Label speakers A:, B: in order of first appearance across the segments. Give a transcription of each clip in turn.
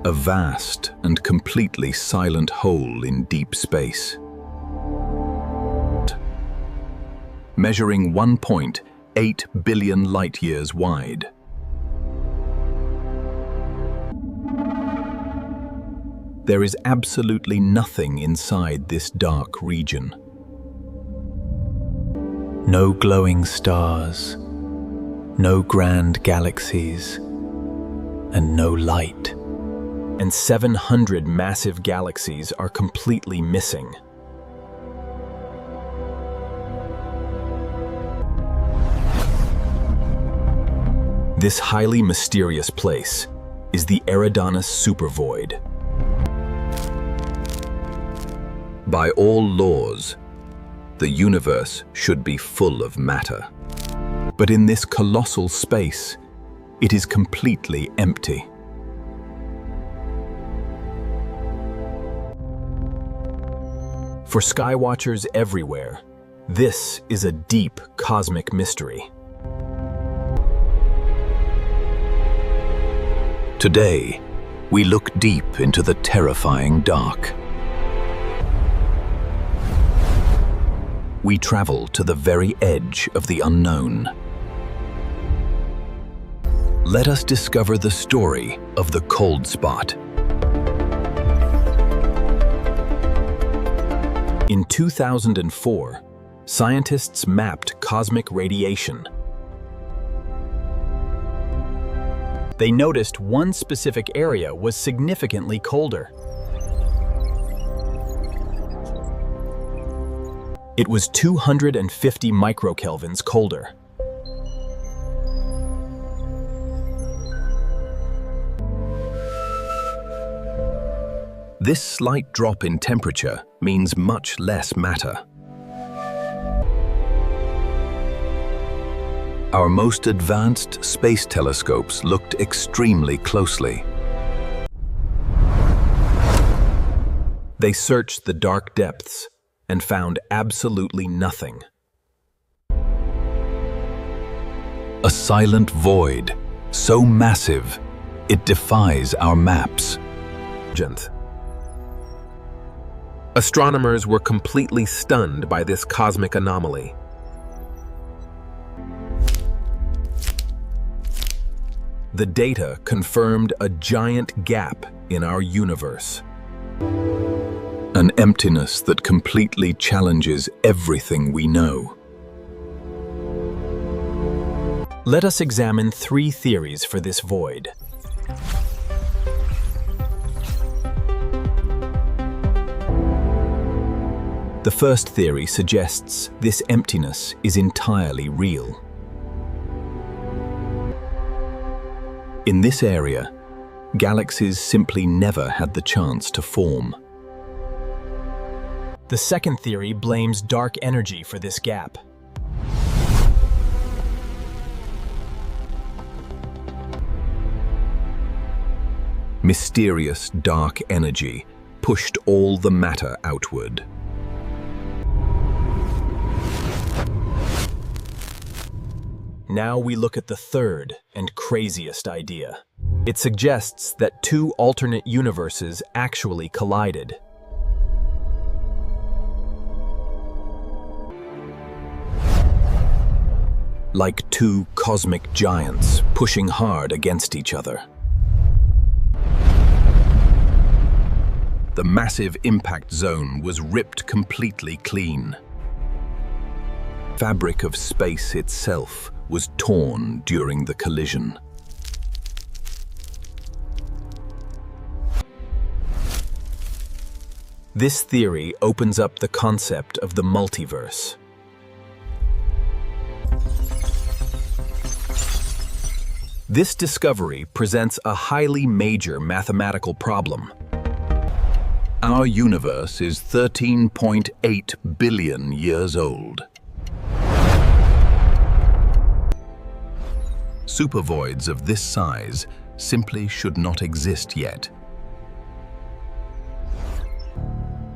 A: a vast and completely silent hole in deep space. Measuring 1.8 billion light-years wide. There is absolutely nothing inside this dark region. No glowing stars, no grand galaxies, and no light. And 700 massive galaxies are completely missing. This highly mysterious place is the Eridanus Supervoid. By all laws, the universe should be full of matter. But in this colossal space, it is completely empty. For skywatchers everywhere, this is a deep cosmic mystery. Today, we look deep into the terrifying dark. We travel to the very edge of the unknown. Let us discover the story of the cold spot. In 2004, scientists mapped cosmic radiation. They noticed one specific area was significantly colder. It was 250 microkelvins colder. This slight drop in temperature means much less matter. Our most advanced space telescopes looked extremely closely. They searched the dark depths and found absolutely nothing. A silent void, so massive, it defies our maps.
B: Astronomers were completely stunned by this cosmic anomaly.
A: The data confirmed a giant gap in our universe. An emptiness that completely challenges everything we know. Let us examine 3 theories for this void. The first theory suggests this emptiness is entirely real. In this area, galaxies simply never had the chance to form. The second theory blames dark energy for this gap. Mysterious dark energy pushed all the matter outward. Now we look at the third and craziest idea. It suggests that 2 alternate universes actually collided. Like 2 cosmic giants pushing hard against each other. The massive impact zone was ripped completely clean. The fabric of space itself was torn during the collision. This theory opens up the concept of the multiverse. This discovery presents a highly major mathematical problem. Our universe is 13.8 billion years old. Supervoids of this size simply should not exist yet.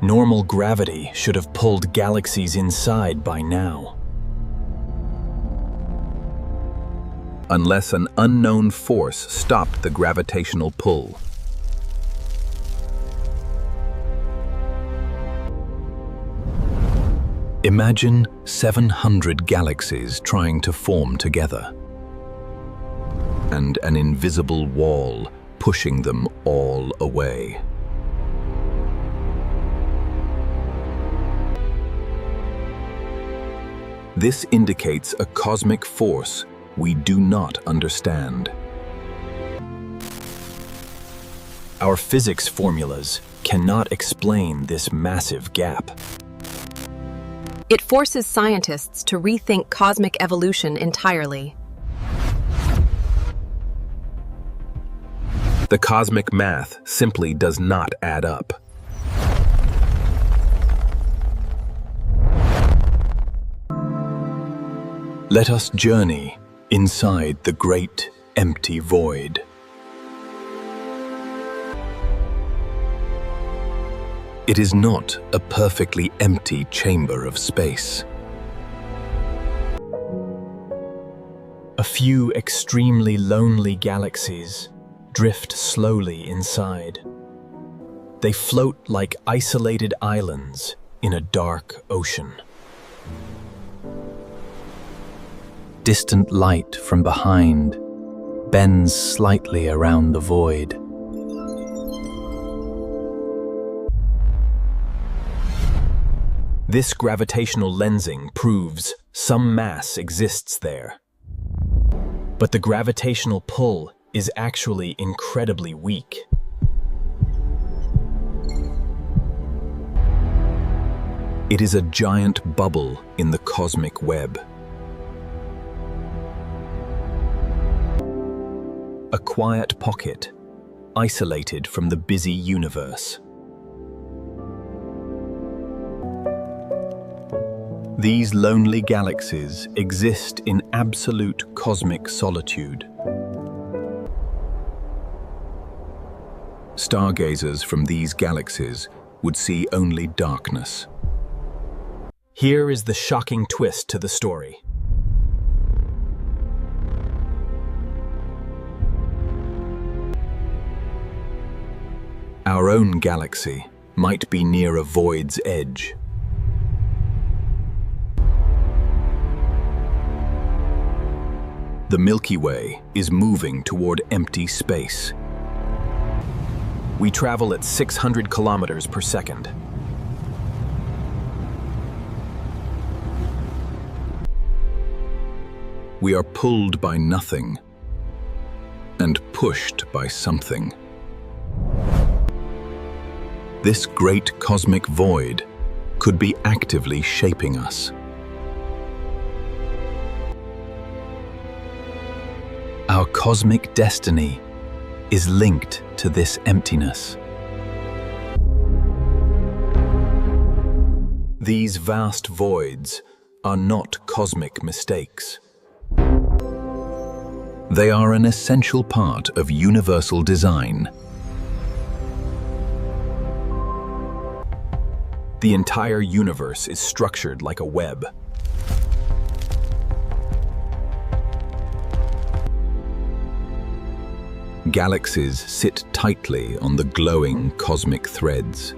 A: Normal gravity should have pulled galaxies inside by now. Unless an unknown force stopped the gravitational pull. Imagine 700 galaxies trying to form together, and an invisible wall pushing them all away. This indicates a cosmic force we do not understand. Our physics formulas cannot explain this massive gap.
C: It forces scientists to rethink cosmic evolution entirely.
B: The cosmic math simply does not add up.
A: Let us journey inside the great empty void. It is not a perfectly empty chamber of space. A few extremely lonely galaxies drift slowly inside. They float like isolated islands in a dark ocean. Distant light from behind bends slightly around the void. This gravitational lensing proves some mass exists there. But the gravitational pull is actually incredibly weak. It is a giant bubble in the cosmic web. A quiet pocket, isolated from the busy universe. These lonely galaxies exist in absolute cosmic solitude. Stargazers from these galaxies would see only darkness. Here is the shocking twist to the story. Our own galaxy might be near a void's edge. The Milky Way is moving toward empty space. We travel at 600 kilometers per second. We are pulled by nothing and pushed by something. This great cosmic void could be actively shaping us. Our cosmic destiny is linked to this emptiness. These vast voids are not cosmic mistakes. They are an essential part of universal design. The entire universe is structured like a web. Galaxies sit tightly on the glowing cosmic threads,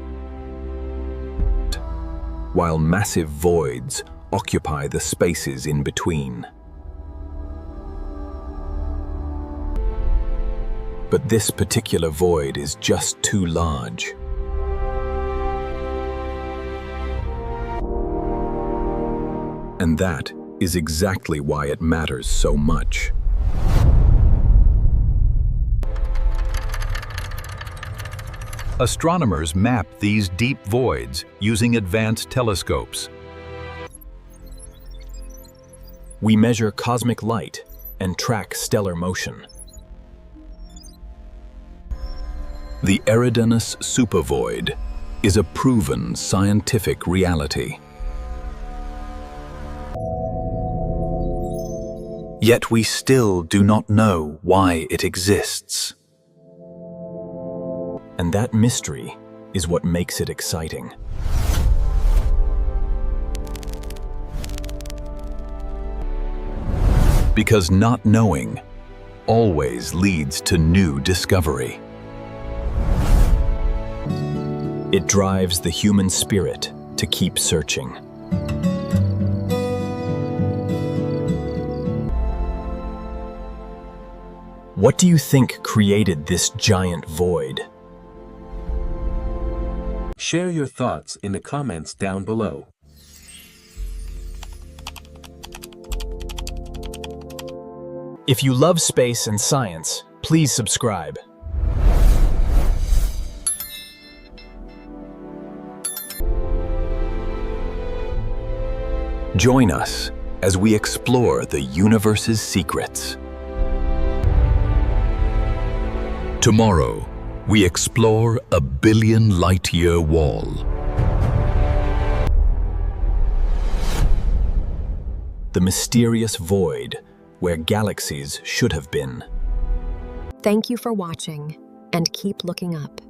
A: while massive voids occupy the spaces in between. But this particular void is just too large. And that is exactly why it matters so much. Astronomers map these deep voids using advanced telescopes. We measure cosmic light and track stellar motion. The Eridanus Supervoid is a proven scientific reality. Yet we still do not know why it exists. And that mystery is what makes it exciting. Because not knowing always leads to new discovery. It drives the human spirit to keep searching.
D: What do you think created this giant void?
E: Share your thoughts in the comments down below.
D: If you love space and science, please subscribe.
A: Join us as we explore the universe's secrets. Tomorrow, we explore a billion-light-year wall.
D: The mysterious void where galaxies should have been.
C: Thank you for watching, and keep looking up.